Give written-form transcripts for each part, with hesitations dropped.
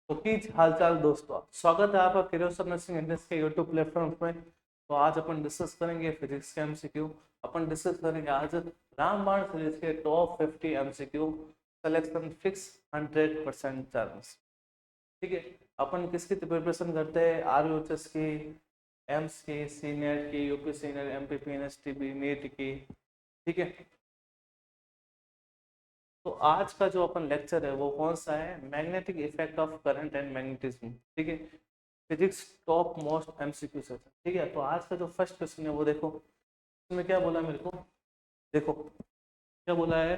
तो की हालचाल दोस्तों, स्वागत है आपका क्यूरियोस नर्सिंग इंडेक्स के यूट्यूब प्लेटफॉर्म पे। तो आज अपन डिस्कस करेंगे फिजिक्स के एमसीक्यू। अपन डिस्कस करेंगे आज रामबाण सीरीज के top 50 MCQ, selection fix 100% chance. ठीक है। अपन किसकी प्रिपरेशन करते हैं? आरयूएचएस की, एम्स की, सी नेट की, यूपीसी नेट, एमपीपीएनएसटीबी, नीट की। ठीक है। तो आज का जो अपन लेक्चर है वो कौन सा है? Magnetic effect of current and magnetism. ठीक है। फिजिक्स टॉप मोस्ट एमसीक्यू से। ठीक है। तो आज का जो फर्स्ट क्वेश्चन है वो देखो, इसमें क्या बोला मेरे को। देखो क्या बोला है।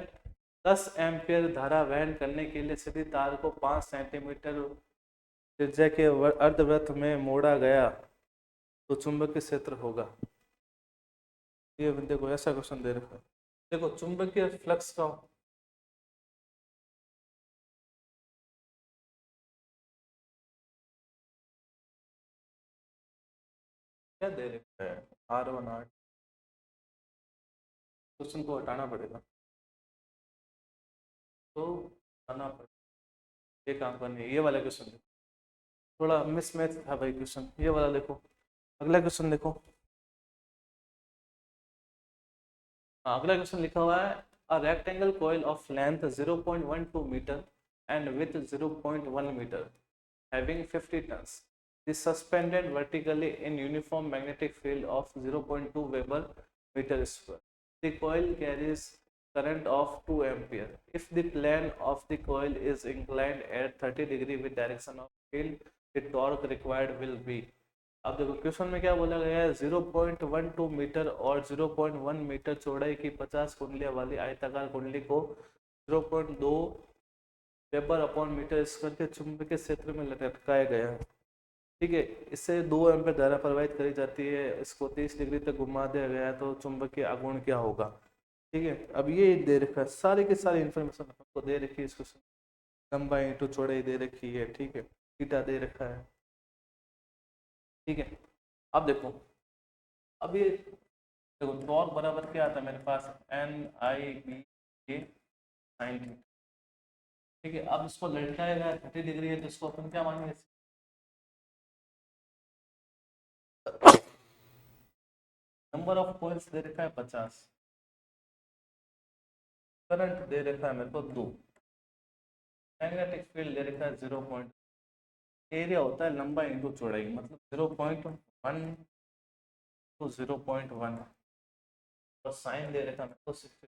10 एम्पियर धारा वहन करने के लिए सीधी तार को 5 सेंटीमीटर त्रिज्या के अर्धवृत्त में मोड़ा गया तो चुंबकीय क्षेत्र होगा। ये देखो ऐसा क्वेश्चन दे रखा है। देखो चुंबकीय फ्लक्स का क्या दे रखा है। R1 R क्वेश्चन को हटाना पड़ेगा। तो हटाना पड़ेगा। ये काम करनी है। ये वाला क्वेश्चन थोड़ा मिसमैच था भाई क्वेश्चन। ये वाला देखो, अगला क्वेश्चन देखो। हाँ, अगला क्वेश्चन लिखा हुआ है a rectangle coil of length 0.12 metre and with 0.1 metre having 50 tons is suspended vertically in uniform magnetic field of 0.2 Weber meter square. The coil carries current of 2 ampere. If the plane of the coil is inclined at 30 degree with direction of field, the torque required will be। अब देखो question में क्या बोला गया है। 0.12 metre और 0.1 metre चौड़ाई की 50 कुंडलियों वाली आयताकार कुंडली को 0.2 वेबर अपॉन मीटर स्क्वायर के चुंबकीय क्षेत्र में लटकाया गया है। ठीक है। इससे 2 एम्पीयर धारा प्रवाहित करी जाती है। इसको 30 डिग्री तक घुमा दिया गया है तो चुंबकीय आघूर्ण क्या होगा। ठीक है। अब ये दे रखा है, सारी की सारी इन्फॉर्मेशन आपको दे रखी है। इसको लंबाई इंटू चौड़ाई दे रखी है। ठीक है। थीटा दे रखा है। ठीक है। अब देखो, अब ये देखो टॉर्क बराबर क्या आता है मेरे पास, NIV साइन थीटा। ठीक है। अब इसको लटकाया गया 30 डिग्री है तो इसको अपन क्या मानेंगे। नंबर ऑफ कॉइल्स दे रखा है 50, करंट दे रखा है मेरे को 2, मैग्नेटिक फील्ड दे रखा है 0 एरिया होता है लंबाई इंटू चौड़ाई, मतलब 0.1 टू 0.1, और साइन दे रखा है मेरे को 60,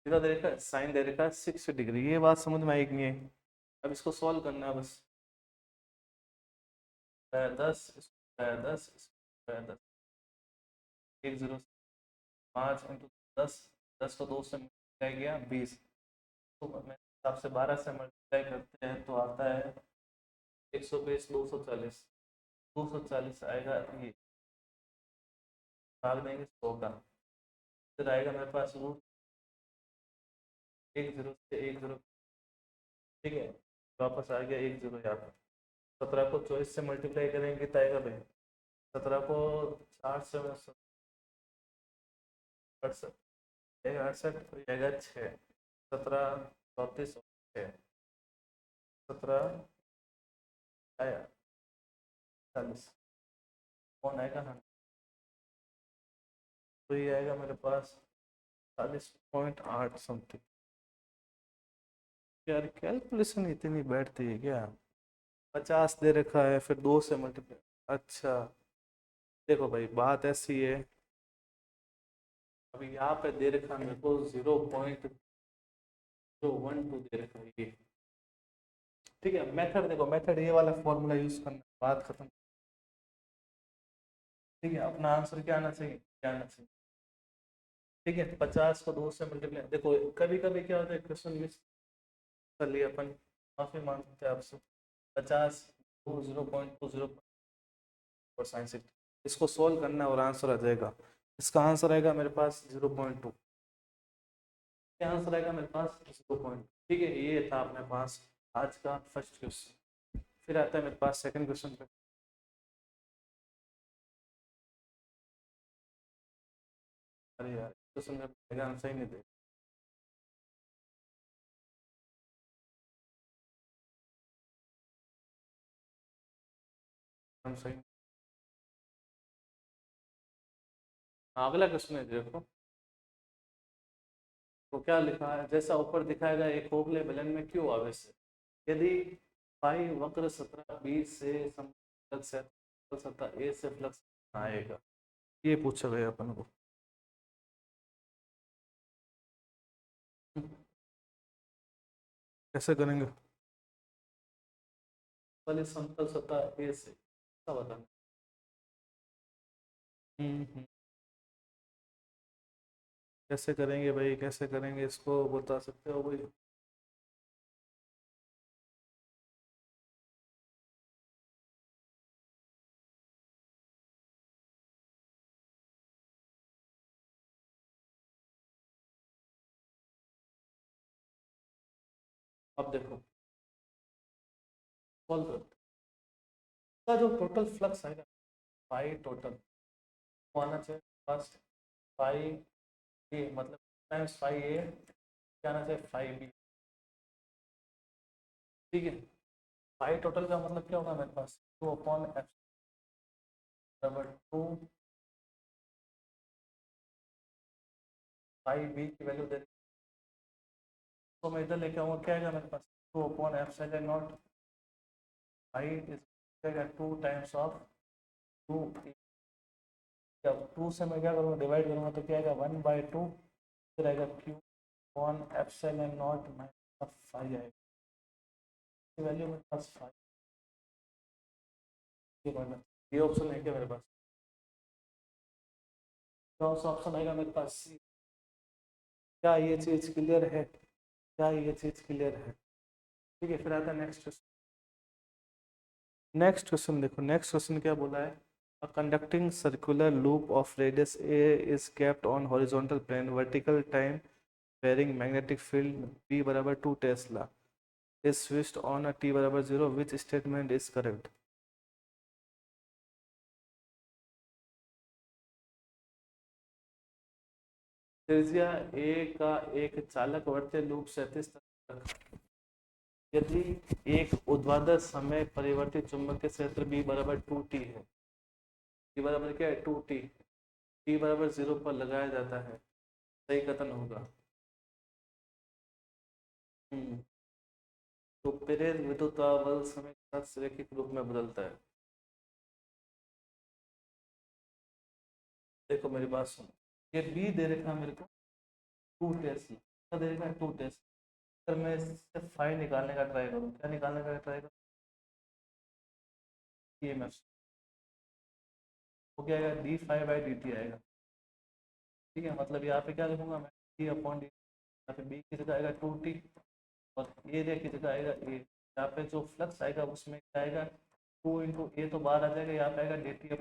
सीधा दे रखा है साइन दे रखा है 60 डिग्री। ये बात समझ में आई कि नहीं है? अब इसको सॉल्व करना है बस। 10 10 10 105 इंटू 10, 10 को 2 से मल्टीप्लाई किया 20, तो मैं हिसाब से 12 से मल्टीप्लाई करते हैं तो आता है 120 240, 240 आएगा। ये भाग देंगे 100 का, फिर आएगा मेरे पास रूट 1 0 से 1 0। ठीक है। वापस आ गया 1 0 यहाँ पर। 17 को 24 से मल्टीप्लाई करेंगे तो आएगा भाई 17 को 4 से 68, 68 तो आएगा 6, 17 34 6, 17 आया 40, कौन आएगा। हाँ, तो ये आएगा मेरे पास 40.8 समथिंग। यार कैलकुलेशन इतनी बैठती है क्या। 50 दे रखा है फिर 2 से मल्टीप्लाई। अच्छा, देखो भाई बात ऐसी है। अभी यहाँ पे दे रखा है मेरे को 0.012 दे रखा है ये। ठीक है। मेथड देखो, मेथड ये वाला फॉर्मूला यूज करना, बात खत्म। ठीक है। अपना आंसर क्या आना चाहिए, क्या आना चाहिए। ठीक है। 50 को 2 से मल्टीप्लाई, देखो कभी कभी क्या होता है क्वेश्चन मिस कर लिया अपन, माफी मांगते हैं आपसे। 50 टू 0.20 और साइन से इसको सोल्व करना है और आंसर आ जाएगा। इसका आंसर आएगा मेरे पास 0.2। क्या आंसर आएगा मेरे पास 0.2। ठीक है। ये था अपने पास आज का फर्स्ट क्वेश्चन। फिर आता है मेरे पास सेकंड क्वेश्चन पे। अरे यार क्वेश्चन में आंसर ही नहीं दे। हम सही। हाँ, अगला क्वेश्चन है देखो। तो क्या लिखा है, जैसा ऊपर दिखाया गया एक खोखले बेलन में क्यों आवेश है। यदि फाई वक्र सतह बी से फ्लक्स है तो सतह ए से फ्लक्स आएगा, ये पूछा गया अपन को। कैसे करेंगे, पहले समतल सतह ए से क्या बताना। हम्म। कैसे करेंगे भाई, कैसे करेंगे इसको बता सकते हो भाई। अब देखो, सॉल्व करो। इसका जो टोटल फ्लक्स आएगा, फाई टोटल वो आना चाहिए फर्स्ट फाई ए, मतलब टाइम्स फाई ए, क्या आना चाहिए फाई बी। ठीक है, फाई टोटल का मतलब क्या होगा मेरे पास, टू अपॉन एफ बराबर टू, फाई बी की वैल्यू दे, तो मैं इधर लेके आऊँगा, क्या आएगा मेरे पास, two upon epsilon naught, phi is two times of two. जब टू से मैं क्या करूँगा, डिवाइड करूँगा, तो क्या आएगा 1/2, फिर आएगा Q upon epsilon not minus phi आएगा, वैल्यू मेरे पास फाइव। ये ऑप्शन है क्या मेरे पास, कौन सा ऑप्शन आएगा मेरे पास, सी। क्या ये चीज क्लियर है, क्या ये चीज क्लियर है। ठीक है, फिर आता है नेक्स्ट क्वेश्चन। नेक्स्ट क्वेश्चन देखो, नेक्स्ट क्वेश्चन क्या बोला है। A conducting circular loop of radius a is kept on horizontal plane vertical time varying magnetic field b बराबर 2 Tesla is switched on a t बराबर 0, which statement is correct। त्रिज्या a का एक चालक वर्तीय loop क्षैतिज तक, यदि एक ऊर्ध्वाधर समय परिवर्तित चुंबकीय क्षेत्र b बराबर 2t है, b बराबर क्या है 2t, t बराबर 0 पर लगाया जाता है, सही कथन होगा। हम्म। तो प्रेरित विद्युत बल समय के साथ रैखिक रूप में बदलता है। देखो मेरी बात सुनो, ये बी दे रखा है मेरे को 2 टेस्ला, दे रखा है 2 टेस्ला। अगर मैं इससे फाई निकालने का ट्राई करूँ, क्या निकालने का ट्राई करूँ, ईएमएफ, वो क्या आएगा d5/dt आएगा। ठीक है, मतलब यहाँ पे क्या लिखूंगा मैं, d अपॉन डी, यहाँ पे बी की जगह आएगा 2t, और एरिया की जगह आएगा ए। यहाँ पे जो फ्लक्स आएगा उसमें क्या आएगा, 2 × ए तो बाहर आ जाएगा, यहाँ पे आएगा dt/dt,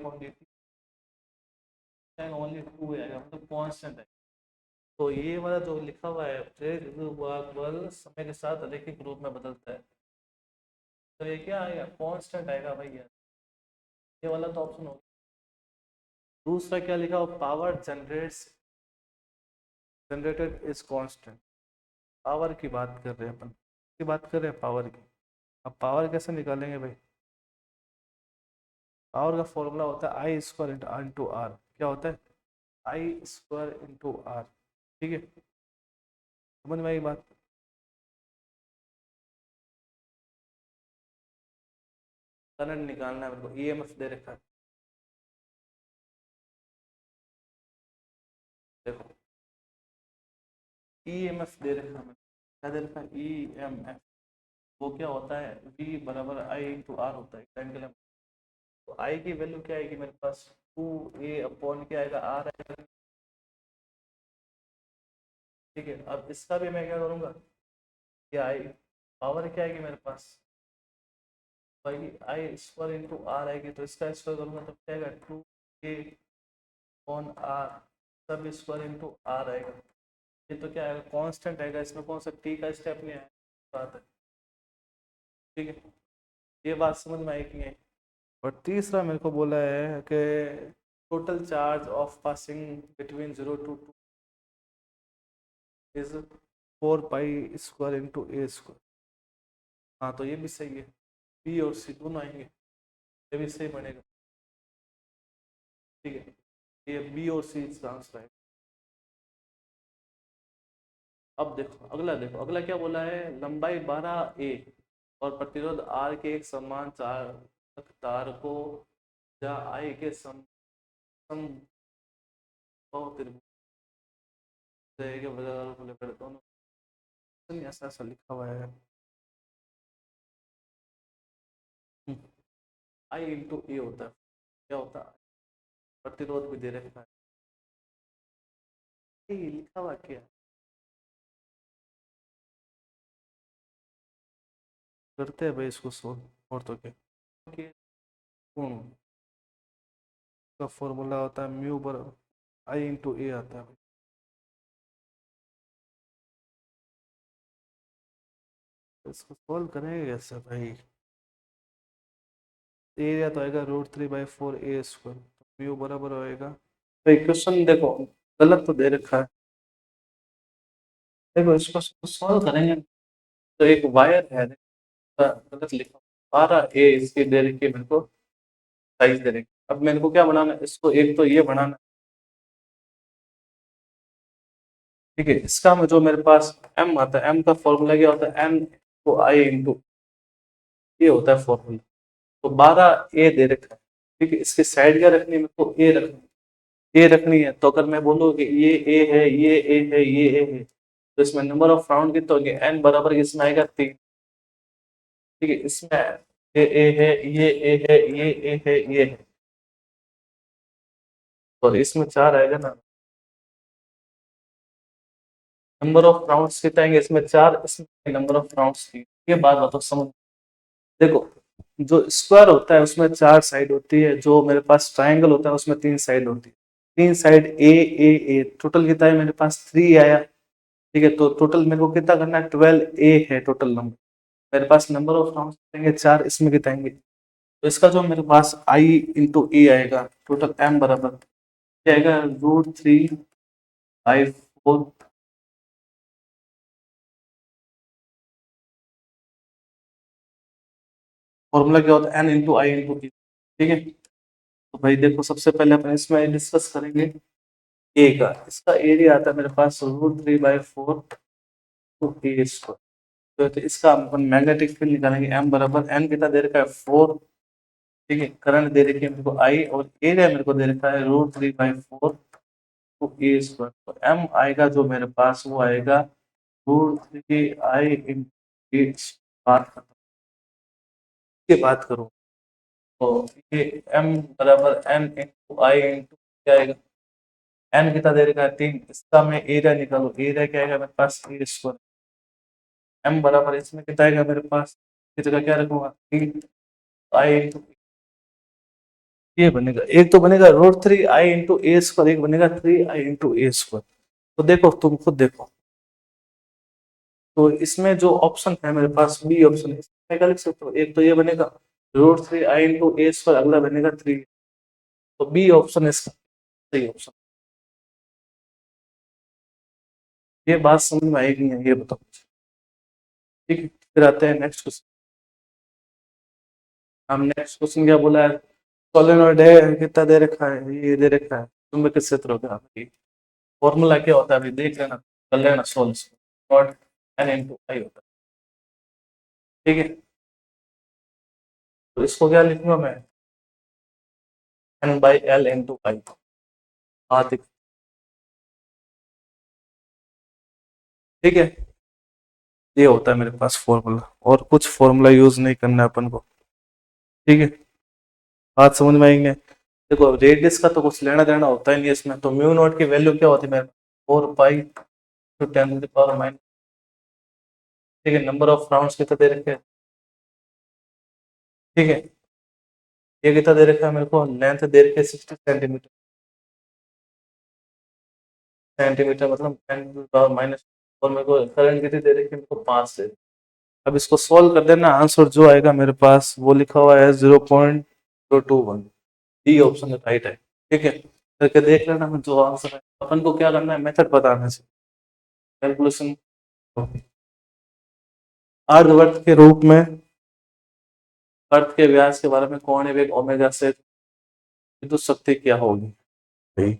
ओनली 2 आएगा, मतलब कॉन्स्टेंट है। तो ये वाला जो लिखा हुआ है प्रेरित विद्युत बल समय के साथ रैखिक रूप में बदलता है, तो ये क्या आएगा, कांस्टेंट आएगा भैया, ये वाला तो ऑप्शन होगा। दूसरा क्या लिखा हो, power generated is constant, power की बात कर रहे हैं अपन, की बात कर रहे हैं पावर की। अब पावर कैसे निकालेंगे भाई, पावर का फॉर्मूला होता है आई स्क्वायर इंटू आर, क्या होता है आई स्क्वायर इंटू आर। ठीक है, समझ में आई बात। करंट निकालना है मेरे को, ईएमएफ दे रखा है, देखो ईएमएफ दे रखा है, क्या दे रखा है ईएमएफ, वो क्या होता है V बराबर आई इंटू आर होता है, एंगल। तो आई की वैल्यू क्या आएगी मेरे पास, 2a अपॉन क्या आएगा आर आएगा। ठीक है, अब इसका भी मैं क्या करूँगा, ये आई पावर क्या आएगी मेरे पास, भाई आई स्क्वायर इंटू आर आएगी, तो इसका स्क्वायर करूँगा तो क्या आएगा 2a अपॉन आर, सब स्क्वायर इंटू आर आएगा। ये तो क्या आएगा कांस्टेंट आएगा, इसमें कौन सा टी का स्टेप नहीं है, बात है। ठीक है, ये बात समझ में आई कि नहीं। और तीसरा मेरे को बोला है कि total charge of passing between 0 to 2 is 4 pi square into A square. हाँ, तो ये भी सही है, बी और सी दोनों आएंगे। ये भी सही बनेगा। ठीक है, ये बी और सी इसका आंसर है। अब देखो अगला, देखो अगला क्या बोला है, लंबाई 12 a और प्रतिरोध R के एक समान चालक तार को या I के समबाहु त्रिभुज के बराबर दोनों, ऐसा ऐसा लिखा हुआ है। I इंटू ए होता है, क्या होता है, प्रतिरोध भी दे रखा है। ये लिखा हुआ क्या है? करते हैं भाई इसको सोल्व, और तो क्या कि कोण का फॉर्मूला होता है म्यू बराबर आई इंटू ए आता है भाई। तो इसको सॉल्व करेंगे कैसे भाई? एरिया तो आएगा √3/4 a², तो म्यू बराबर होएगा भाई। क्वेश्चन देखो गलत तो दे रखा है, देखो इसको सॉल्व करेंगे। तो एक वायर है, गलत लिखा, 12 a इसकी दे रखी है मेरे को, साइज दे रखी। अब मेरे को क्या बनाना है, इसको एक तो ये बनाना है। ठीक है, इसका में जो मेरे पास m आता है, m का फॉर्मूला क्या होता है, m को i इंटू ये होता है फॉर्मूला। तो 12 a दे रखा है। ठीक है, इसकी साइड क्या रखनी है, मेरे को a रखनी है, a रखनी है। तो अगर मैं बोलूँ कि ये a है, ये a है, ये a है, तो इसमें नंबर ऑफ राउंड कितना हो गया, n बराबर इसमें आएगा 3। ठीक है, इसमें ये a है, ये a है, ये a है, ये है, और इसमें 4 आएगा ना। नंबर ऑफ राउंड्स कितने आएंगे, इसमें 4, इसमें नंबर ऑफ राउंड्स 3। ये बात बताओ समझ। देखो जो स्क्वायर होता है उसमें 4 साइड होती है, जो मेरे पास ट्राइंगल होता है उसमें 3 साइड होती है। 3 साइड ए टोटल कितना है मेरे पास, 3 आया। ठीक है, तो टोटल मेरे को कितना करना है, 12 a है टोटल नंबर। मेरे पास नंबर ऑफ राउंड्स कितने 4, इसमें कितना आएंगे, तो इसका जो मेरे पास आई इंटू ए आएगा, टोटल m बराबर क्या आएगा, √3/4। फॉर्मूला क्या होता है, n इंटू आई इंटू e। ठीक है, तो भाई देखो सबसे पहले अपन इसमें डिस्कस करेंगे ए का। इसका एरिया आता है मेरे पास √3/4 टू ए²। तो इसका अपन मैग्नेटिक फील्ड निकालेंगे, m बराबर n कितना दे रखा है 4। ठीक है, करंट दे रखी है मेरे को I, और एरिया मेरे को दे रखा है √3/4 टू ए²। तो m आएगा जो मेरे पास वो आएगा √3i इंटू ए। बात करूँ तो ये m बराबर n इंटू आई इंटू क्या आएगा, n कितना दे रखा है 3। इसका मैं एरिया निकालू, एरिया क्या आएगा मेरे पास a²। m बराबर इसमें कितना आएगा मेरे पास, इस जगह क्या रखूंगा 3 आई इंटू ये बनेगा। एक तो बनेगा √3i इंटू a², एक बनेगा 3i इंटू a²। तो देखो तुम खुद देखो, तो इसमें जो ऑप्शन है मेरे पास बी ऑप्शन है, इसमें क्या लिख सकते हो, एक तो ये बनेगा √3i इंटू a², अगला बनेगा 3। तो बी ऑप्शन है इसका सही ऑप्शन। ये बात समझ में आएगी नहीं है, ये बताओ। ठीक है, फिर आते हैं नेक्स्ट क्वेश्चन। हम नेक्स्ट क्वेश्चन क्या बोला है, सोलेनोइड है, कितना दे रखा है, ये दे रखा है, चुंबकीय क्षेत्र होगा। फॉर्मूला क्या होता है अभी देख लेना, कर लेना सोल्व। नॉट n इंटू आई होता है। ठीक है, तो इसको क्या लिखूंगा मैं, n/l इंटू आई। हाँ ठीक है, ये होता है मेरे पास फॉर्मूला, और कुछ फॉर्मूला यूज नहीं करना है अपन को। ठीक है, बात समझ में आएंगे। देखो रेडियस का तो कुछ लेना देना होता ही नहीं इसमें, तो म्यू नॉट की वैल्यू क्या होती है मेरे 4π×10⁻⁻। ठीक है, नंबर ऑफ राउंड्स कितना दे रखे हैं। ठीक है, ये कितना दे रखा है मेरे को, लेंथ दे रखी है 60 सेंटीमीटर मतलब 10⁻⁻। और मेरे को करंट कितनी दे रखी है, मेरे को 5 से। अब इसको सॉल्व कर देना, आंसर जो आएगा मेरे पास वो लिखा हुआ है 0.021। डी ऑप्शन राइट है। ठीक है, करके देख लेना जो आंसर है। अपन को क्या करना है, मेथड बताने से कैलकुलेशन अर्धवर्त के रूप में अर्थ के व्यास के बारे में कौन है वेग ओमेगा से विद्युत शक्ति क्या होगी भाई।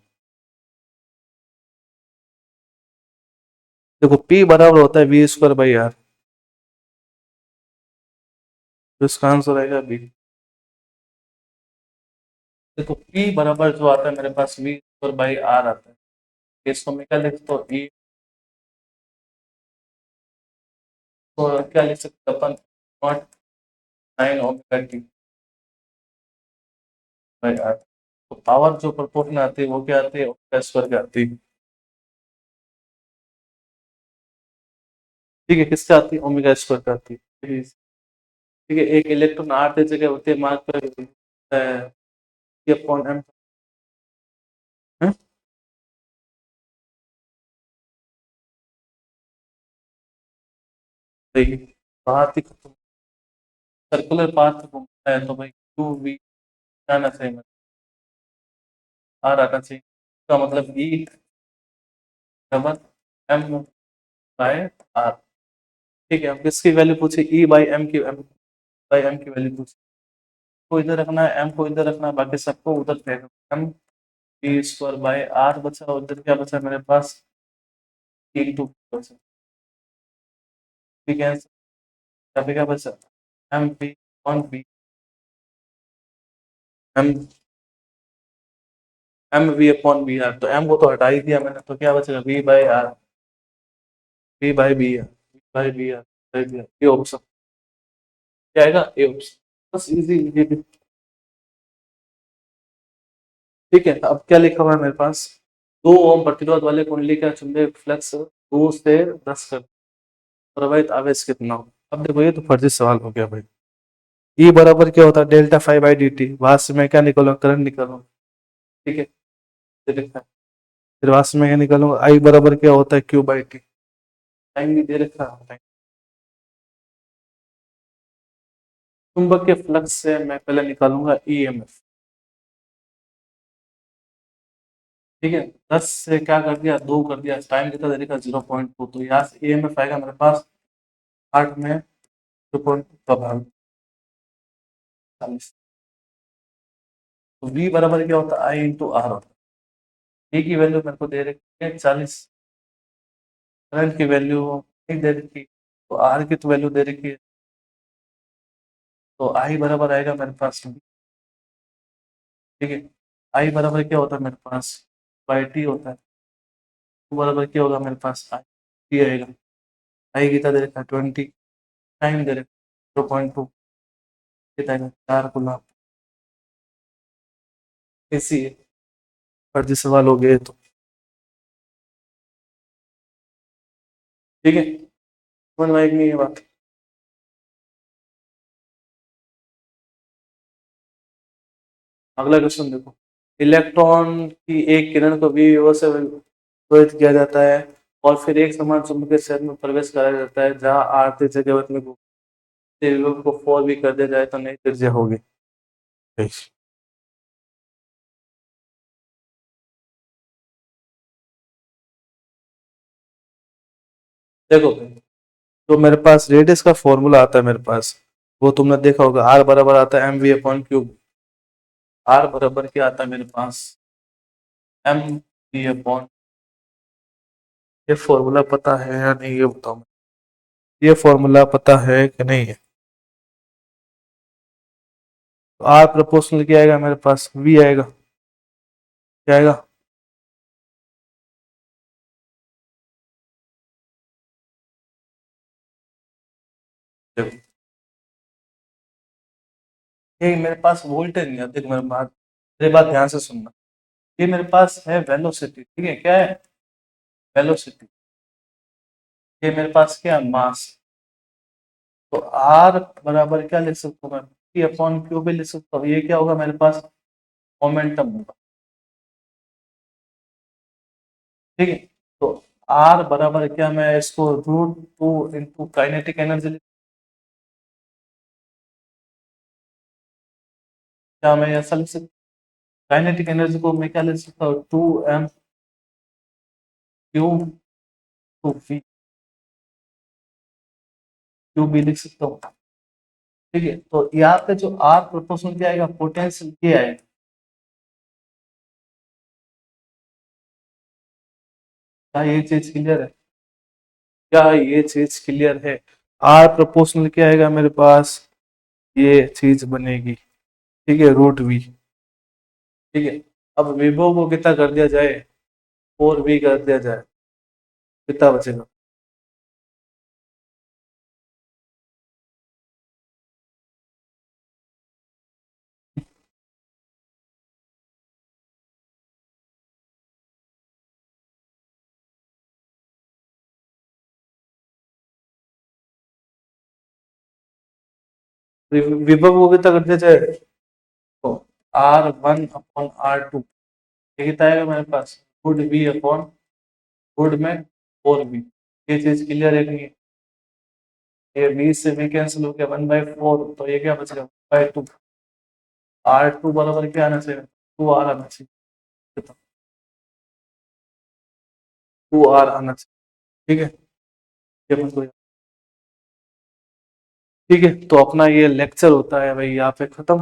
देखो P बराबर होता है वी स्क्वायर बाई आर, तो इसका आंसर आएगा बी। देखो P बराबर जो आता है मेरे पास वी स्क्वायर बाई आर आता है, इसको मैं क्या लिख सकता हूँ ई, तो क्या लिख सकते हैं अपन, naught sine omega T by R. तो पावर जो प्रोपोर्शनल आती है वो क्या आती है, ओमेगा स्क्वायर की आती है। ठीक है, किससे आती है, ओमेगा स्क्वायर का आती है। ठीक है, एक इलेक्ट्रॉन आठ जगह होते हैं मार्क पर अपॉन एम है। सही, बात ही खत्म, सर्कुलर पाथ घूमता है तो भाई टू वी आना चाहिए, मतलब आर आना चाहिए, इसका मतलब E double M by R. ठीक है, अब किसकी वैल्यू पूछे, ई बाई एम की, एम बाई एम की वैल्यू पूछे, को इधर रखना है, एम को इधर रखना है, बाकी सबको उधर फेंकना। M P square by R बचा, उधर क्या बचा मेरे पास, ई टू बचा। ठीक है, अभी क्या बचा, M P on B, M M V upon B R, तो एम को तो हटा ही दिया मैंने, तो क्या बचेगा V by R, V by B R, V by B R, by B R, ये ऑप्शन क्या आएगा, ए ऑप्शन, बस इजी इजी। ठीक है, अब क्या लिखा हुआ है मेरे पास, 2 ओम प्रतिरोध वाले कुंडली का चुंबकीय फ्लक्स 2 से 10 कर प्रवाहित आवेश कितना हो। अब देखो ये तो फर्जी सवाल हो गया भाई। ई बराबर क्या होता है, delta five by D T, वहां से मैं क्या निकालूंगा, करंट निकालूंगा। ठीक है, ये लिखा है। फिर वहां से मैं क्या निकालूंगा, आई बराबर क्या होता है, क्यू बाई टी, टाइम भी दे रखा है। चुंबकीय फ्लक्स से मैं पहले निकालूंगा ईएमएफ। ठीक है, 10 से क्या कर दिया, 2 कर दिया, टाइम कितना दे रखा, 0.2, तो यहाँ से ईएमएफ आएगा मेरे पास 8 में 0.2 का भाग 40। तो V बराबर क्या होता है, आई इंटू आर होता है। E की वैल्यू मेरे को दे रखी है 40, करंट की वैल्यू नहीं दे रखी, तो आर की तो वैल्यू दे रखी है, तो आई बराबर आएगा मेरे पास। ठीक है, आई बराबर क्या होता है मेरे पास, बाई टी होता है। तो बराबर क्या होगा मेरे पास, आई टी आएगा। आई कितना दे रखा है, 20, टाइम दे रखा है 0.2, कितना आएगा 4 गुना। ऐसी है, फर्जी सवाल हो गए तो। ठीक है, समझ में आएगी नहीं ये बात। अगला क्वेश्चन देखो, इलेक्ट्रॉन की एक किरण को विभव से विभाजित किया जाता है और फिर एक समान चुंबकीय क्षेत्र में प्रवेश कराया जाता है जहां आरती जगह में विभव को 4 भी कर दिया जाए तो नई त्रिज्या होगी। देखो, तो मेरे पास रेडियस का फॉर्मूला आता है मेरे पास, वो तुमने देखा होगा, आर बराबर आता है M V upon cube. R बराबर क्या आता है मेरे पास, एम वी अपॉन, ये फॉर्मूला पता है या नहीं ये बताओ, ये फॉर्मूला पता है कि नहीं है। तो आर प्रोपोर्शनल क्या आएगा मेरे पास, वी आएगा, क्या आएगा, देखो ये मेरे पास वोल्टेज नहीं है, देख मेरे बात ध्यान से सुनना, ये मेरे पास है वेलोसिटी। ठीक है, क्या है, वेलोसिटी। ये मेरे पास क्या है, मास। तो आर बराबर क्या लिख सकता हूँ मैं, पी अपॉन क्यू भी लिख सकता हूँ, ये क्या होगा मेरे पास, मोमेंटम होगा। ठीक है, तो आर बराबर क्या, मैं इसको √2 इंटू काइनेटिक एनर्जी, क्या मैं ऐसा लिख सकता, काइनेटिक एनर्जी को मैं क्या लिख सकता हूँ, 2m Q, to we, Q भी लिख सकता हूँ। ठीक है, तो यहाँ पे जो आर प्रोपोर्शनल क्या आएगा, पोटेंशियल ये आएगा। क्या ये चीज क्लियर है? क्या ये चीज क्लियर है? आर प्रोपोर्शनल क्या आएगा मेरे पास, ये चीज बनेगी। ठीक है, रूट वी। ठीक है, अब विभव को कितना कर दिया जाए, 4v कर दिया जाए, कितना बचेगा? विभव को कितना कर दिया जाए, तो R1/R2, ये कितना आएगा मेरे पास, गुड बी अपॉन गुड में 4v। ये चीज क्लियर है नहीं? ये बी से भी कैंसिल हो गया, 1/4, तो ये क्या बचेगा, 1/2। R2 बराबर क्या आना चाहिए, 2R आना चाहिए, 2R आना चाहिए। ठीक है, ये अपन को, ठीक है, तो अपना ये लेक्चर होता है भाई यहाँ पे खत्म।